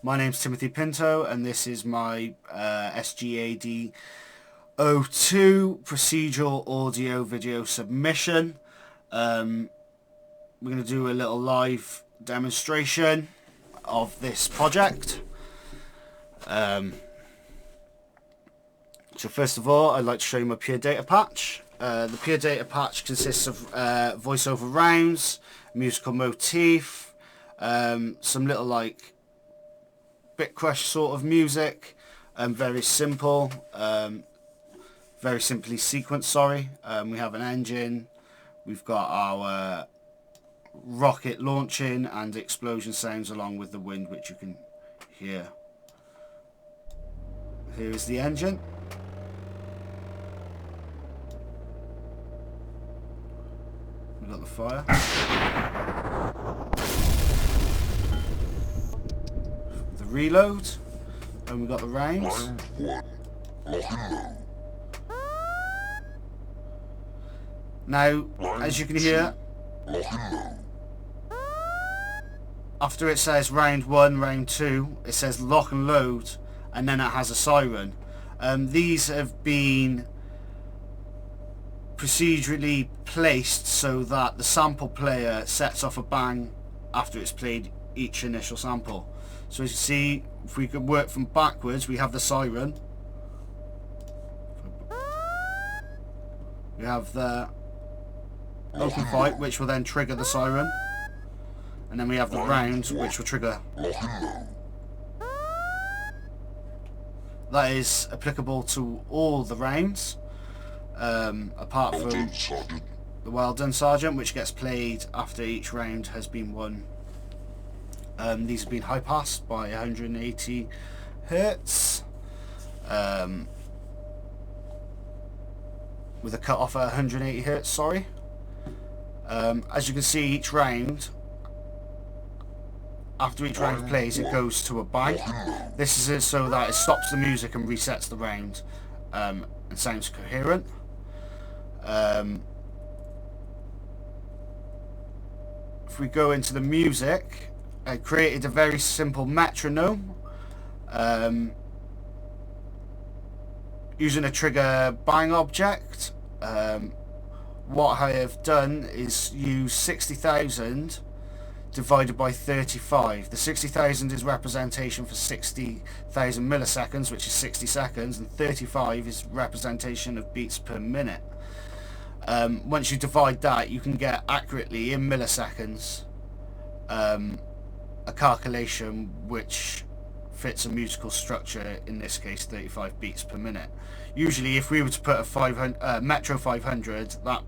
My name's Timothy Pinto, and this is my SGAD 02 procedural audio video submission. We're going to do a little live demonstration of this project. So first of all, I'd like to show you my pure data patch. The pure data patch consists of voiceover rounds, musical motif, some little like bit crush sort of music, very simple, very simply sequenced, sorry. We have an engine, we've got our rocket launching and explosion sounds along with the wind, which you can hear. Here is the engine. We've got the fire. The reload. And we've got the rounds. Now, as you can hear, after it says round 1, round 2, it says lock and load, and then it has a siren. These have been procedurally placed so that the sample player sets off a bang after it's played each initial sample. So as you see, if we could work from backwards, we have the siren. We have the open fight, which will then trigger the siren. And then we have the round, which will trigger. That is applicable to all the rounds, apart from the Well Done Sergeant, which gets played after each round has been won. These have been high passed by 180 Hertz, with a cut off at 180 Hertz, sorry. As you can see, each round, after each round plays, it goes to a bang. This is so that it stops the music and resets the round, and sounds coherent. If we go into the music, I created a very simple metronome using a trigger bang object. What I have done is use 60,000 divided by 35. The 60,000 is representation for 60,000 milliseconds, which is 60 seconds, and 35 is representation of beats per minute. Once you divide that, you can get accurately in milliseconds a calculation which fits a musical structure, in this case 35 beats per minute. Usually if we were to put a Metro 500, that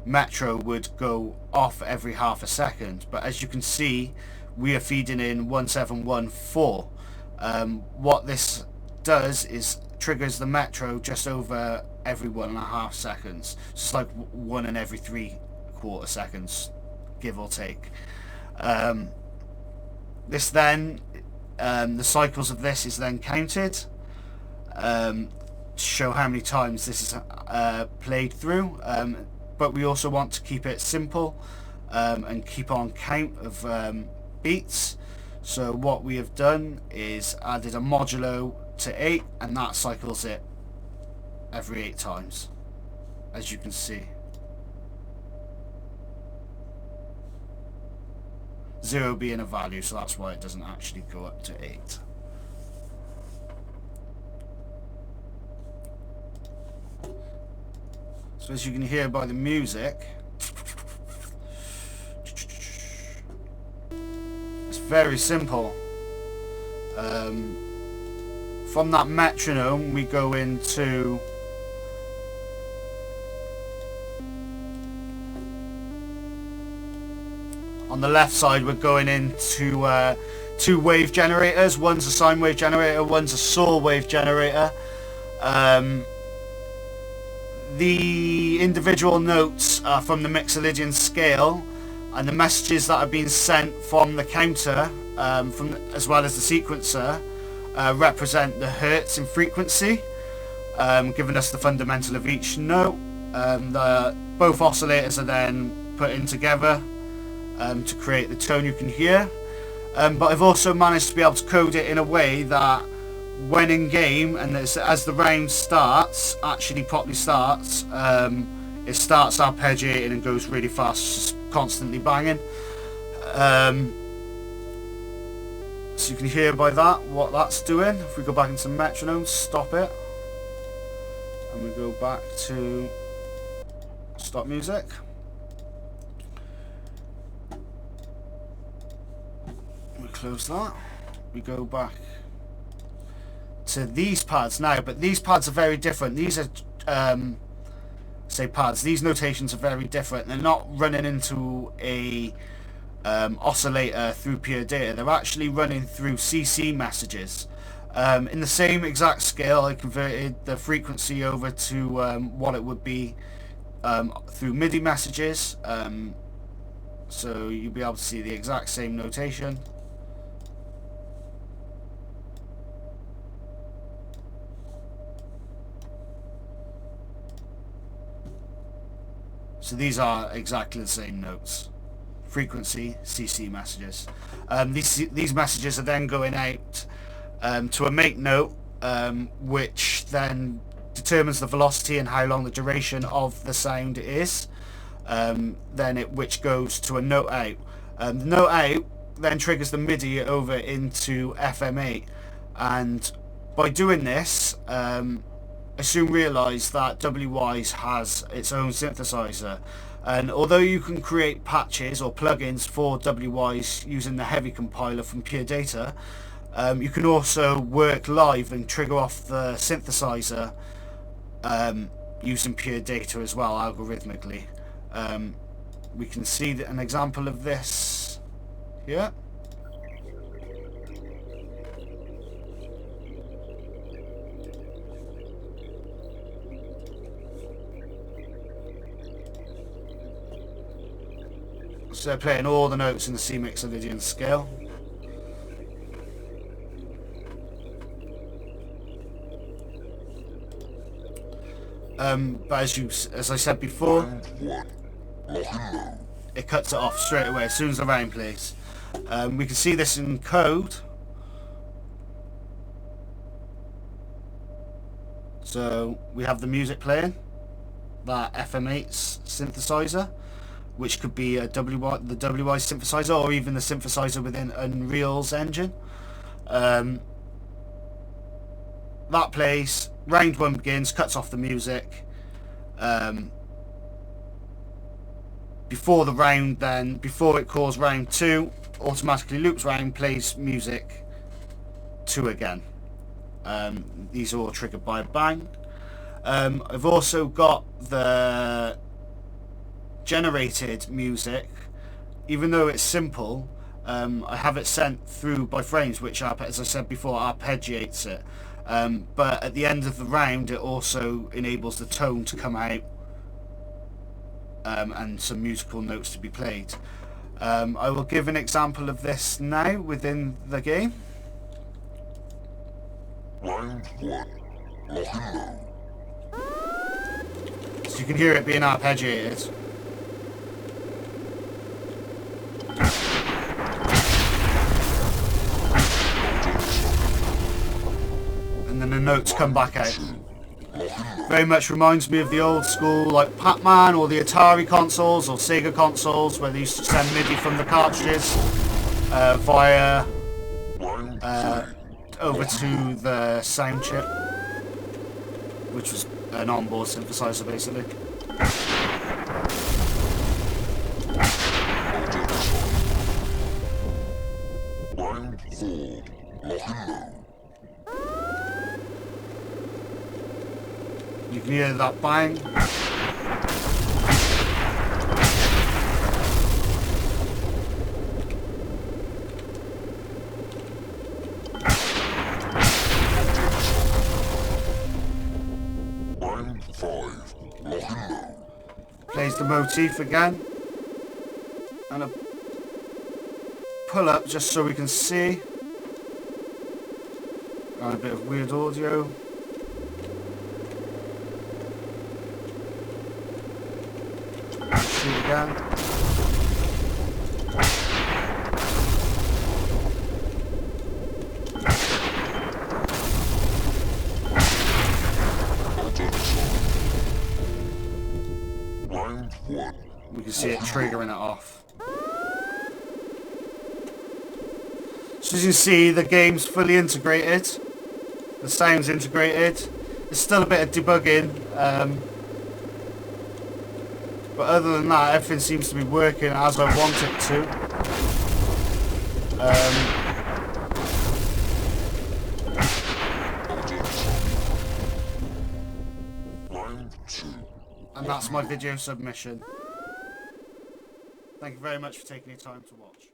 Metro would go off every half a second, but as you can see, we are feeding in 1714. What this does is triggers the Metro just over every 1.5 seconds. It's like 1 in every 3/4 seconds, give or take. This then, the cycles of this is then counted to show how many times this is played through. But we also want to keep it simple and keep on count of beats. So what we have done is added a modulo to 8, and that cycles it every 8 times, as you can see. 0 being a value, so that's why it doesn't actually go up to 8. So as you can hear by the music, it's very simple. From that metronome we go into on the left side, we're going into 2 wave generators. One's a sine wave generator, one's a saw wave generator. The individual notes are from the Mixolydian scale, and the messages that have been sent from the counter, as well as the sequencer, represent the hertz and frequency, giving us the fundamental of each note. Both oscillators are then put in together to create the tone you can hear. But I've also managed to be able to code it in a way that when in game and as the round starts, actually properly starts, it starts arpeggiating and goes really fast, just constantly banging. So you can hear by that what that's doing. If we go back into metronome, stop it, and we go back to stop music. We close that. We go back to these pads now, but these pads are very different. These are pads. These notations are very different. They're not running into a oscillator through pure data. They're actually running through CC messages. In the same exact scale, I converted the frequency over to what it would be through MIDI messages. So you'll be able to see the exact same notation. So these are exactly the same notes. Frequency, CC messages. These messages are then going out to a make note, which then determines the velocity and how long the duration of the sound is. Which goes to a note out. The note out then triggers the MIDI over into FM8, and by doing this, I soon realised that WWise has its own synthesizer, and although you can create patches or plugins for WWise using the heavy compiler from Pure Data, you can also work live and trigger off the synthesizer using Pure Data as well, algorithmically. We can see an example of this here. So they're playing all the notes in the C-Mix Lydian scale. But as I said before, it cuts it off straight away as soon as the round plays. We can see this in code. So we have the music playing, that FM8's synthesizer, which could be the WWise synthesizer, or even the synthesizer within Unreal's engine. That plays, round one begins, cuts off the music. Before it calls round two, automatically loops round, plays music 2 again. These are all triggered by a bang. I've also got the generated music. Even though it's simple, I have it sent through by frames, which, as I said before, arpeggiates it. But at the end of the round, it also enables the tone to come out and some musical notes to be played. I will give an example of this now within the game. Round 1, lock and load. So you can hear it being arpeggiated. And then the notes come back out. Very much reminds me of the old school, like Pac-Man or the Atari consoles or Sega consoles, where they used to send MIDI from the cartridges via over to the sound chip, which was an onboard synthesizer basically. Round 4, lock and load. You can hear that bang. Round 5, lock and load. Plays the motif again. And a pull up just so we can see. And a bit of weird audio. Shoot again. We can see it triggering it off. So as you can see, the game's fully integrated. The sound's integrated. There's still a bit of debugging. But other than that, everything seems to be working as I want it to. And that's my video submission. Thank you very much for taking your time to watch.